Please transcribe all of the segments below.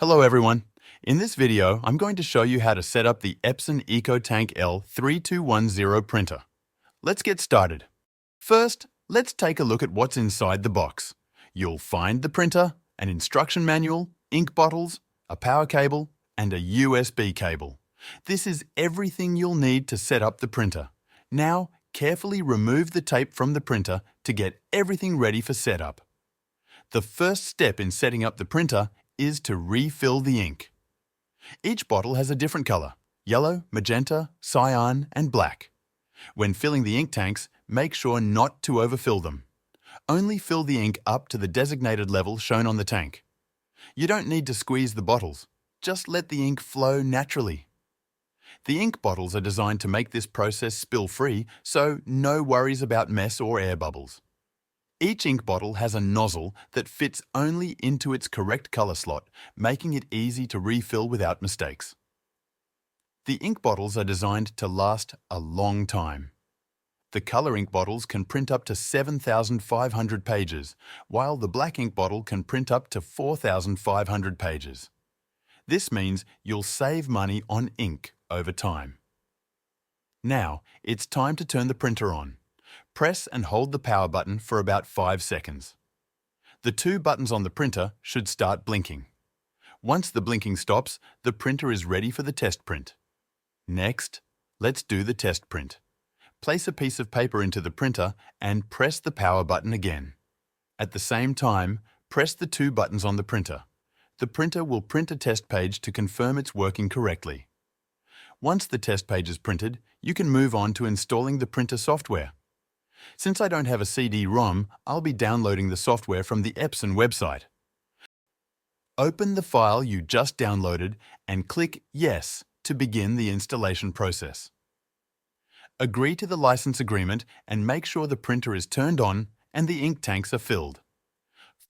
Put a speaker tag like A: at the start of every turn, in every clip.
A: Hello everyone. In this video, I'm going to show you how to set up the Epson EcoTank L3210 printer. Let's get started. First, let's take a look at what's inside the box. You'll find the printer, an instruction manual, ink bottles, a power cable, and a USB cable. This is everything you'll need to set up the printer. Now, carefully remove the tape from the printer to get everything ready for setup. The first step in setting up the printer is to refill the ink. Each bottle has a different color: yellow, magenta, cyan, and black. When filling the ink tanks, make sure not to overfill them. Only fill the ink up to the designated level shown on the tank. You don't need to squeeze the bottles. Just let the ink flow naturally. The ink bottles are designed to make this process spill-free, so no worries about mess or air bubbles. Each ink bottle has a nozzle that fits only into its correct color slot, making it easy to refill without mistakes. The ink bottles are designed to last a long time. The color ink bottles can print up to 7,500 pages, while the black ink bottle can print up to 4,500 pages. This means you'll save money on ink over time. Now, it's time to turn the printer on. Press and hold the power button for about 5 seconds. The two buttons on the printer should start blinking. Once the blinking stops, the printer is ready for the test print. Next, let's do the test print. Place a piece of paper into the printer and press the power button again. At the same time, press the two buttons on the printer. The printer will print a test page to confirm it's working correctly. Once the test page is printed, you can move on to installing the printer software. Since I don't have a CD-ROM, I'll be downloading the software from the Epson website. Open the file you just downloaded and click Yes to begin the installation process. Agree to the license agreement and make sure the printer is turned on and the ink tanks are filled.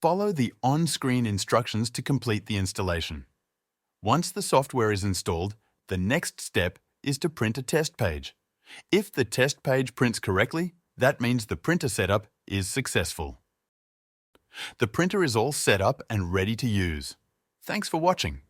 A: Follow the on-screen instructions to complete the installation. Once the software is installed, the next step is to print a test page. If the test page prints correctly, that means the printer setup is successful. The printer is all set up and ready to use. Thanks for watching.